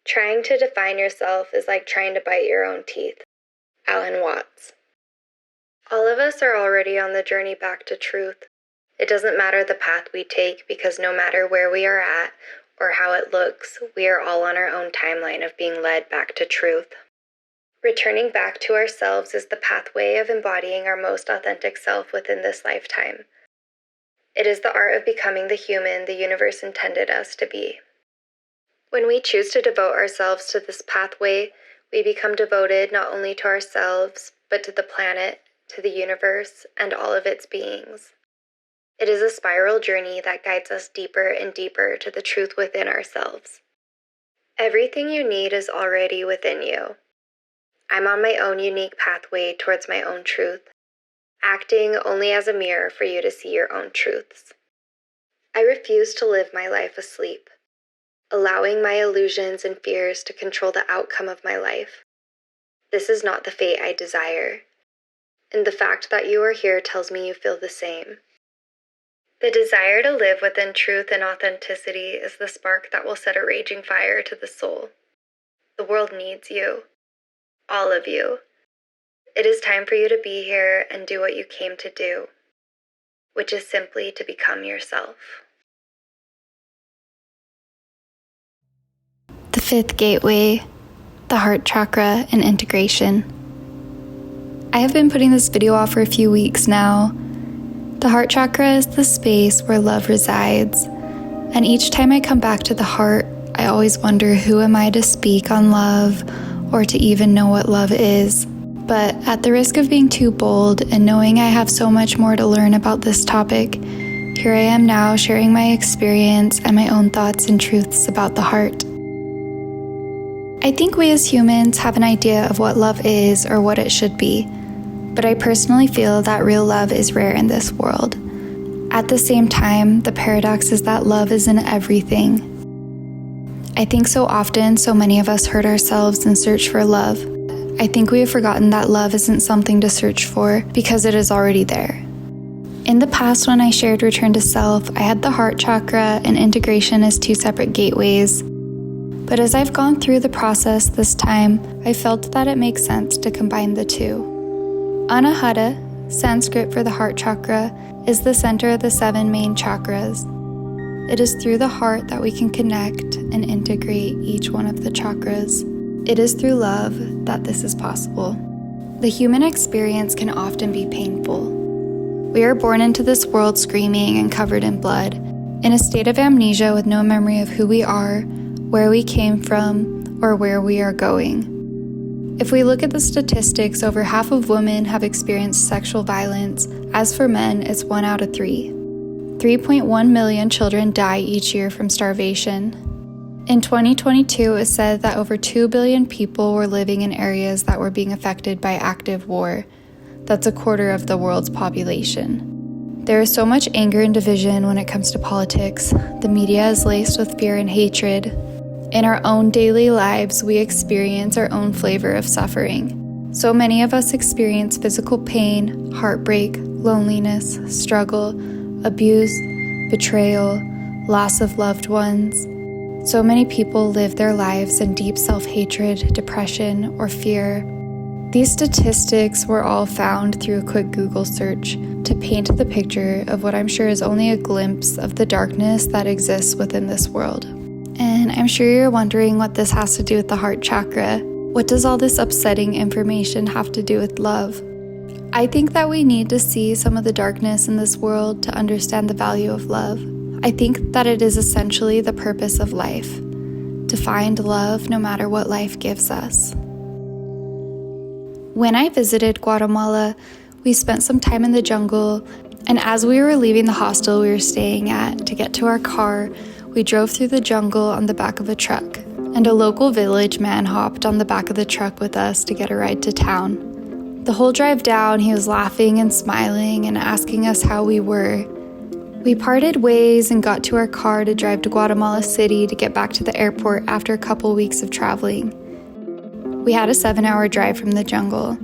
Trying to define yourself is like trying to bite your own teeth. Alan Watts. All of us are already on the journey back to truth. It doesn't matter the path we take, because no matter where we are at or how it looks, we are all on our own timeline of being led back to truth. Returning back to ourselves is the pathway of embodying our most authentic self within this lifetime. It is the art of becoming the human the universe intended us to be. When we choose to devote ourselves to this pathway, we become devoted not only to ourselves, but to the planet, to the universe, and all of its beings. It is a spiral journey that guides us deeper and deeper to the truth within ourselves. Everything you need is already within you. I'm on my own unique pathway towards my own truth, acting only as a mirror for you to see your own truths. I refuse to live my life asleep, allowing my illusions and fears to control the outcome of my life. This is not the fate I desire, and the fact that you are here tells me you feel the same. The desire to live within truth and authenticity is the spark that will set a raging fire to the soul. The world needs you, all of you. It is time for you to be here and do what you came to do, which is simply to become yourself. The fifth gateway, the heart chakra and integration. I have been putting this video off for a few weeks now. The heart chakra is the space where love resides, and each time I come back to the heart, I always wonder, who am I to speak on love or to even know what love is? But at the risk of being too bold and knowing I have so much more to learn about this topic, here I am now sharing my experience and my own thoughts and truths about the heart. I think we as humans have an idea of what love is or what it should be, but I personally feel that real love is rare in this world. At the same time, the paradox is that love is in everything. I think so often so many of us hurt ourselves in search for love. I think we have forgotten that love isn't something to search for because it is already there. In the past, when I shared Return to Self, I had the heart chakra and integration as two separate gateways. But as I've gone through the process this time, I felt that it makes sense to combine the two. Anahata, Sanskrit for the heart chakra, is the center of the 7 main chakras. It is through the heart that we can connect and integrate each one of the chakras. It is through love that this is possible. The human experience can often be painful. We are born into this world screaming and covered in blood, in a state of amnesia with no memory of who we are, where we came from, or where we are going. If we look at the statistics, over half of women have experienced sexual violence. As for men, it's 1 out of 3. 3.1 million children die each year from starvation. In 2022, it said that over 2 billion people were living in areas that were being affected by active war. That's a quarter of the world's population. There is so much anger and division when it comes to politics. The media is laced with fear and hatred. In our own daily lives, we experience our own flavor of suffering. So many of us experience physical pain, heartbreak, loneliness, struggle, abuse, betrayal, loss of loved ones. So many people live their lives in deep self-hatred, depression, or fear. These statistics were all found through a quick Google search to paint the picture of what I'm sure is only a glimpse of the darkness that exists within this world. And I'm sure you're wondering what this has to do with the heart chakra. What does all this upsetting information have to do with love? I think that we need to see some of the darkness in this world to understand the value of love. I think that it is essentially the purpose of life, to find love no matter what life gives us. When I visited Guatemala, we spent some time in the jungle, and as we were leaving the hostel we were staying at to get to our car, we drove through the jungle on the back of a truck, and a local village man hopped on the back of the truck with us to get a ride to town. The whole drive down, he was laughing and smiling and asking us how we were. We parted ways and got to our car to drive to Guatemala City to get back to the airport after a couple weeks of traveling. We had a 7-hour drive from the jungle.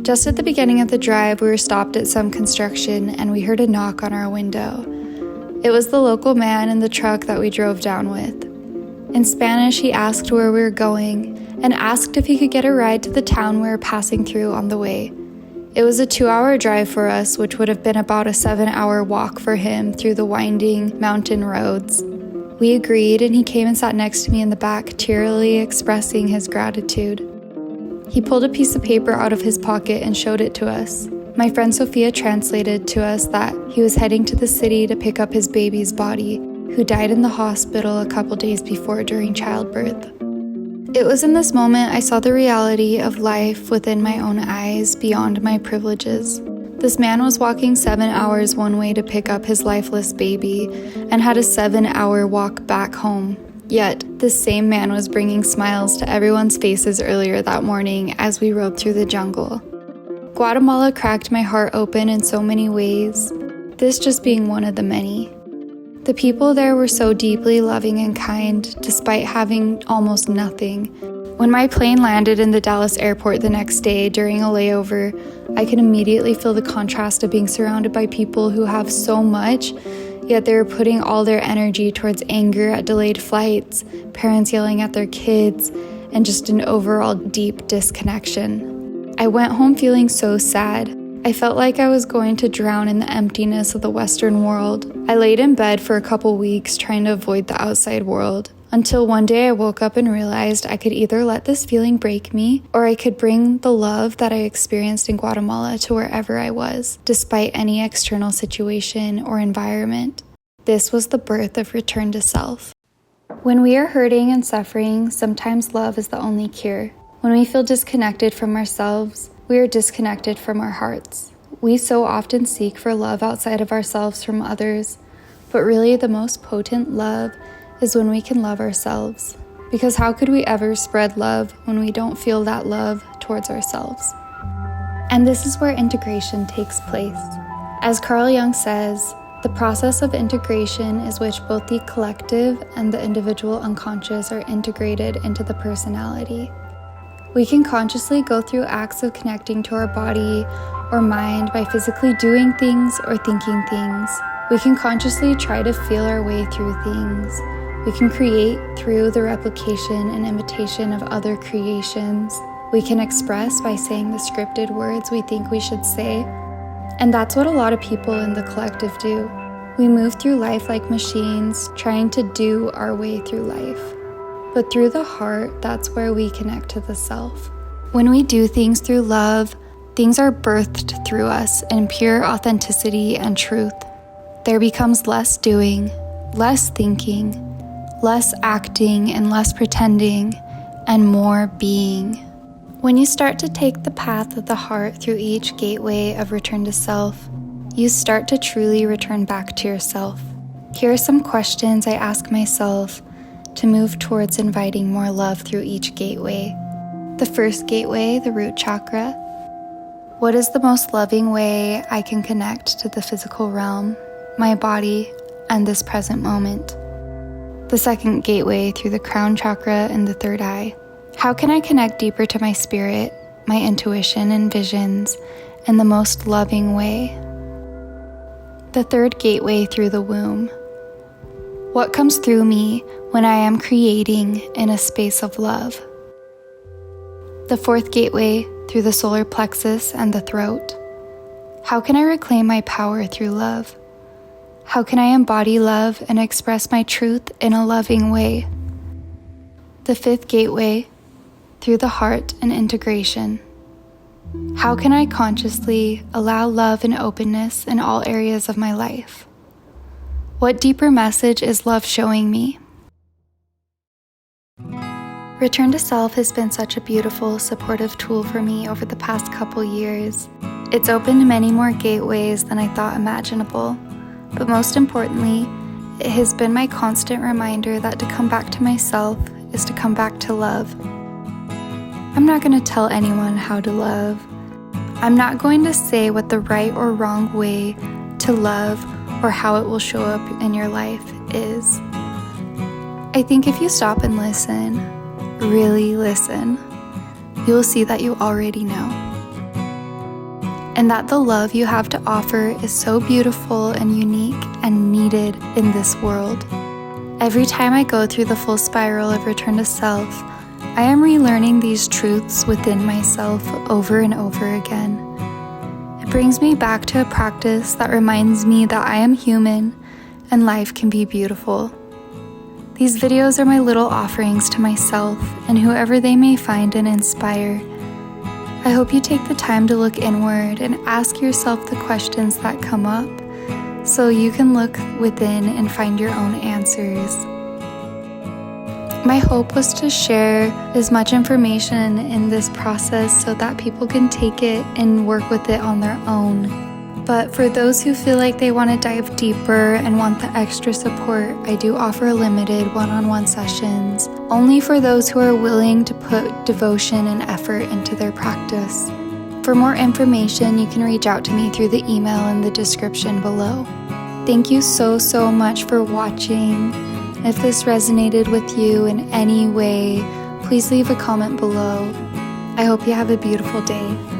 Just at the beginning of the drive, we were stopped at some construction and we heard a knock on our window. It was the local man in the truck that we drove down with. In Spanish, he asked where we were going and asked if he could get a ride to the town we were passing through on the way. It was a 2-hour drive for us, which would have been about a 7-hour walk for him through the winding mountain roads. We agreed, and he came and sat next to me in the back, tearily expressing his gratitude. He pulled a piece of paper out of his pocket and showed it to us. My friend Sophia translated to us that he was heading to the city to pick up his baby's body, who died in the hospital a couple days before during childbirth. It was in this moment I saw the reality of life within my own eyes beyond my privileges. This man was walking 7 hours one way to pick up his lifeless baby and had a 7-hour walk back home. Yet, this same man was bringing smiles to everyone's faces earlier that morning as we rode through the jungle. Guatemala cracked my heart open in so many ways, this just being one of the many. The people there were so deeply loving and kind, despite having almost nothing. When my plane landed in the Dallas airport the next day during a layover, I could immediately feel the contrast of being surrounded by people who have so much, yet they were putting all their energy towards anger at delayed flights, parents yelling at their kids, and just an overall deep disconnection. I went home feeling so sad. I felt like I was going to drown in the emptiness of the Western world. I laid in bed for a couple weeks trying to avoid the outside world, until one day I woke up and realized I could either let this feeling break me, or I could bring the love that I experienced in Guatemala to wherever I was, despite any external situation or environment. This was the birth of Return to Self. When we are hurting and suffering, sometimes love is the only cure. When we feel disconnected from ourselves, we are disconnected from our hearts. We so often seek for love outside of ourselves from others, but really the most potent love is when we can love ourselves. Because how could we ever spread love when we don't feel that love towards ourselves? And this is where integration takes place. As Carl Jung says, the process of integration is which both the collective and the individual unconscious are integrated into the personality. We can consciously go through acts of connecting to our body or mind by physically doing things or thinking things. We can consciously try to feel our way through things. We can create through the replication and imitation of other creations. We can express by saying the scripted words we think we should say. And that's what a lot of people in the collective do. We move through life like machines, trying to do our way through life. But through the heart, that's where we connect to the self. When we do things through love, things are birthed through us in pure authenticity and truth. There becomes less doing, less thinking, less acting and less pretending, and more being. When you start to take the path of the heart through each gateway of return to self, you start to truly return back to yourself. Here are some questions I ask myself to move towards inviting more love through each gateway. The first gateway, the root chakra. What is the most loving way I can connect to the physical realm, my body, and this present moment? The second gateway, through the crown chakra and the third eye. How can I connect deeper to my spirit, my intuition and visions in the most loving way? The third gateway, through the womb. What comes through me when I am creating in a space of love? The fourth gateway, through the solar plexus and the throat. How can I reclaim my power through love? How can I embody love and express my truth in a loving way? The fifth gateway, through the heart and integration. How can I consciously allow love and openness in all areas of my life? What deeper message is love showing me? Return to Self has been such a beautiful, supportive tool for me over the past couple years. It's opened many more gateways than I thought imaginable, but most importantly, it has been my constant reminder that to come back to myself is to come back to love. I'm not going to tell anyone how to love. I'm not going to say what the right or wrong way to love or how it will show up in your life is. I think if you stop and listen, really listen, you'll see that you already know. And that the love you have to offer is so beautiful and unique and needed in this world. Every time I go through the full spiral of return to self, I am relearning these truths within myself over and over again. It brings me back to a practice that reminds me that I am human and life can be beautiful. These videos are my little offerings to myself and whoever they may find and inspire. I hope you take the time to look inward and ask yourself the questions that come up so you can look within and find your own answers. My hope was to share as much information in this process so that people can take it and work with it on their own. But for those who feel like they want to dive deeper and want the extra support, I do offer limited one-on-one sessions, only for those who are willing to put devotion and effort into their practice. For more information, you can reach out to me through the email in the description below. Thank you so much for watching. If this resonated with you in any way, please leave a comment below. I hope you have a beautiful day.